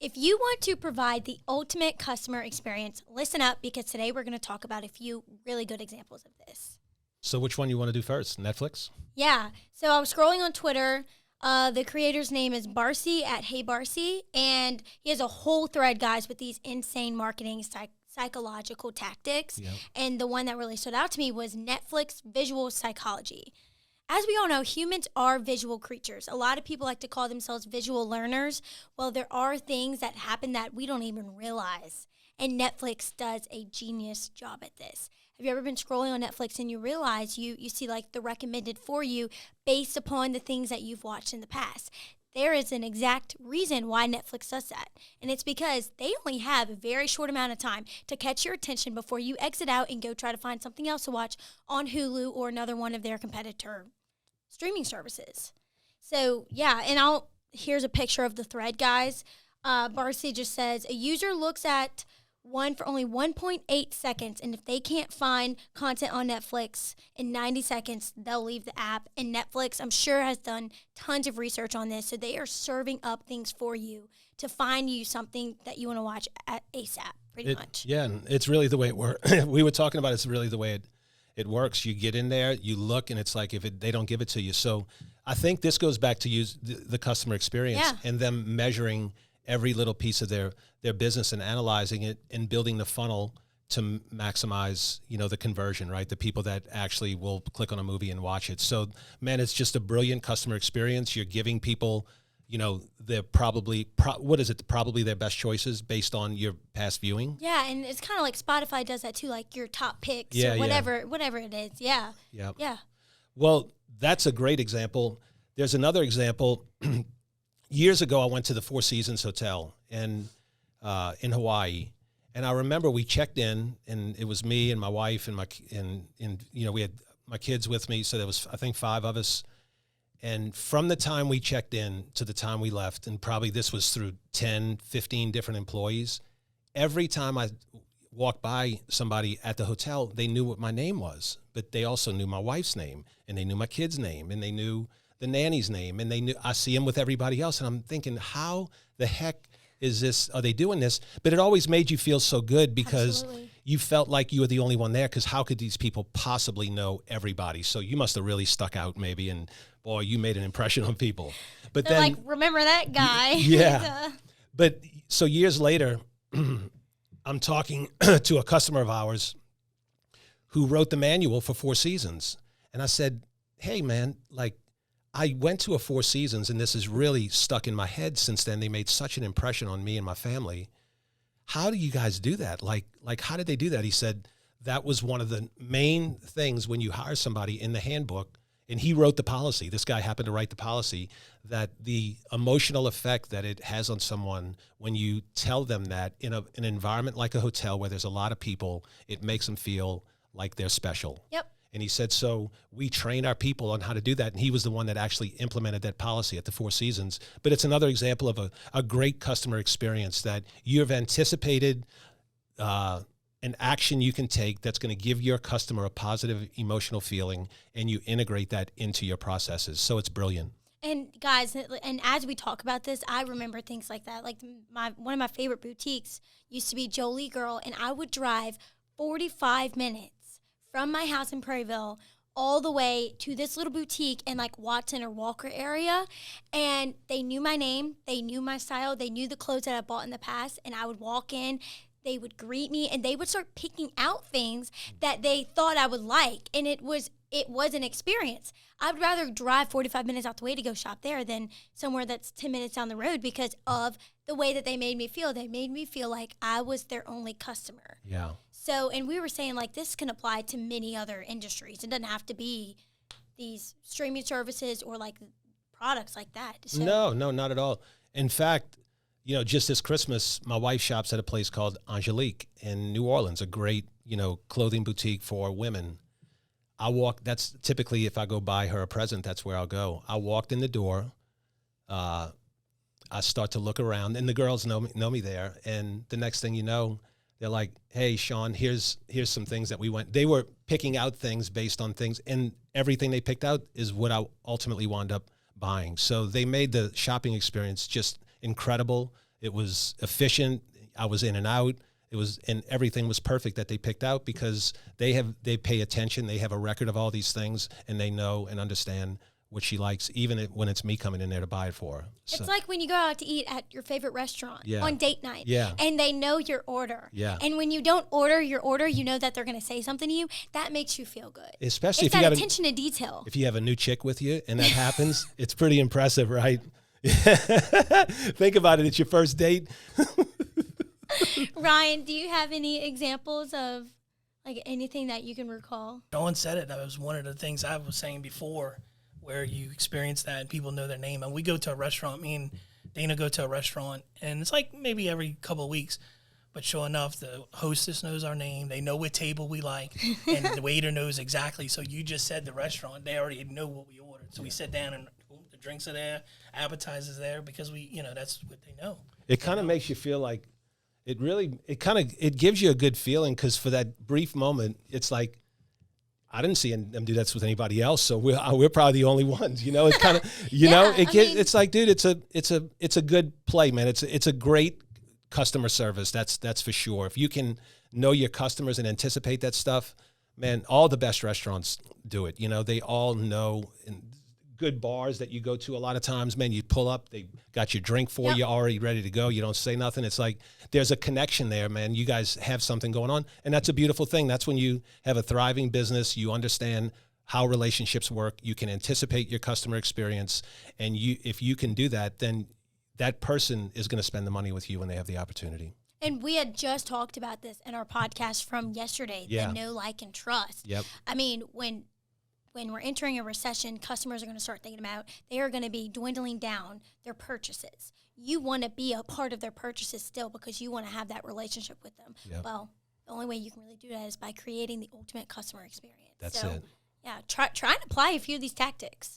If you want to provide the ultimate customer experience, listen up because today we're going to talk about a few really good examples of this. So which one you want to do first? Netflix? Yeah. So I was scrolling on Twitter. The creator's name is Barcy at Hey Barcy, and he has a whole thread, guys, with these insane marketing psychological tactics. Yep. And the one that really stood out to me was Netflix visual psychology. As we all know, humans are visual creatures. A lot of people like to call themselves visual learners. Well, there are things that happen that we don't even realize. And Netflix does a genius job at this. Have you ever been scrolling on Netflix and you realize you see like the recommended for you based upon the things that you've watched in the past? There is an exact reason why Netflix does that. And it's because they only have a very short amount of time to catch your attention before you exit out and go try to find something else to watch on Hulu or another one of their competitor streaming services. So yeah, and here's a picture of the thread, guys. Barcy just says, a user looks at one for only 1.8 seconds, and if they can't find content on Netflix in 90 seconds, they'll leave the app. And Netflix, I'm sure, has done tons of research on this, so they are serving up things for you to find you something that you want to watch at ASAP, pretty much. Yeah, and it's really the way it works. We were talking about it's really the way it works. You get in there, you look, and it's like they don't give it to you. So I think this goes back to the customer experience and them measuring every little piece of their business and analyzing it and building the funnel to maximize, the conversion, right? The people that actually will click on a movie and watch it. So, man, it's just a brilliant customer experience. You're giving people, they're probably their best choices based on your past viewing. Yeah, and it's kind of like Spotify does that too, like your top picks or whatever it is. Yeah. Yeah. Well, that's a great example. There's another example. Years ago, I went to the Four Seasons Hotel in Hawaii, and I remember we checked in, and it was me and my wife and we had my kids with me, so there was I think 5 of us. And from the time we checked in to the time we left, and probably this was through 10, 15 different employees, every time I walked by somebody at the hotel, they knew what my name was, but they also knew my wife's name, and they knew my kid's name, and they knew the nanny's name, and I see him with everybody else, and I'm thinking, how the heck are they doing this? But it always made you feel so good because you felt like you were the only one there, because how could these people possibly know everybody? So you must have really stuck out maybe, and boy, you made an impression on people. But they're then, like, remember that guy? Yeah. But so years later, I'm talking to a customer of ours who wrote the manual for Four Seasons. And I said, hey man, I went to a Four Seasons, and this has really stuck in my head since then. They made such an impression on me and my family. How do you guys do that? Like how did they do that? He said that was one of the main things when you hire somebody in the handbook, and he wrote the policy. This guy happened to write the policy, that the emotional effect that it has on someone when you tell them that in an environment like a hotel where there's a lot of people, it makes them feel like they're special. Yep. And he said, so we train our people on how to do that. And he was the one that actually implemented that policy at the Four Seasons. But it's another example of a great customer experience that you've anticipated an action you can take that's going to give your customer a positive emotional feeling, and you integrate that into your processes. So it's brilliant. And guys, and as we talk about this, I remember things like that. Like one of my favorite boutiques used to be Jolie Girl, and I would drive 45 minutes from my house in Prairieville all the way to this little boutique in like Watson or Walker area. And they knew my name, they knew my style, they knew the clothes that I bought in the past. And I would walk in, they would greet me, and they would start picking out things that they thought I would like. And it was an experience. I would rather drive 45 minutes out the way to go shop there than somewhere that's 10 minutes down the road because of the way that they made me feel. They made me feel like I was their only customer. Yeah. So, and we were saying like this can apply to many other industries. It doesn't have to be these streaming services or like products like that. So. No, not at all. In fact, just this Christmas, my wife shops at a place called Angelique in New Orleans, a great, clothing boutique for women. That's typically if I go buy her a present, that's where I'll go. I walked in the door. I start to look around, and the girls know me there. And the next thing you know, they're like, hey, Sean, here's some things that they were picking out things based on things, and everything they picked out is what I ultimately wound up buying. So they made the shopping experience just incredible. It was efficient. I was in and out. And everything was perfect that they picked out because they pay attention. They have a record of all these things, and they know and understand what she likes, even when it's me coming in there to buy it for her. It's like when you go out to eat at your favorite restaurant on date night, and they know your order. Yeah. And when you don't order your order, you know that they're going to say something to you. That makes you feel good. Especially if you got attention to detail. If you have a new chick with you and that happens, it's pretty impressive, right? Think about it. It's your first date. Ryan, do you have any examples of like anything that you can recall? No one said it. That was one of the things I was saying before, where you experience that and people know their name. And we go to a restaurant, me and Dana go to a restaurant, and it's like maybe every couple of weeks. But sure enough, the hostess knows our name. They know what table we like, and the waiter knows exactly. So you just said the restaurant. They already know what we ordered. So we sit down and the drinks are there, appetizers there, because that's what they know. It kind of makes you feel like, it gives you a good feeling, because for that brief moment, it's like, I didn't see them do that with anybody else, so we're probably the only ones. It's kind of, it's like, dude, it's a good play, man. It's a great customer service. That's for sure. If you can know your customers and anticipate that stuff, man, all the best restaurants do it. They all know. And good bars that you go to a lot of times, man, you pull up, they got your drink for you already ready to go. You don't say nothing. It's like there's a connection there, man. You guys have something going on, and that's a beautiful thing. That's when you have a thriving business. You understand how relationships work. You can anticipate your customer experience, and if you can do that, then that person is going to spend the money with you when they have the opportunity. And we had just talked about this in our podcast from yesterday, the know, like, and trust. Yep. I mean, when we're entering a recession, customers are going to start thinking about, they are going to be dwindling down their purchases. You want to be a part of their purchases still because you want to have that relationship with them. Yep. Well, the only way you can really do that is by creating the ultimate customer experience. That's it. Yeah, try and apply a few of these tactics.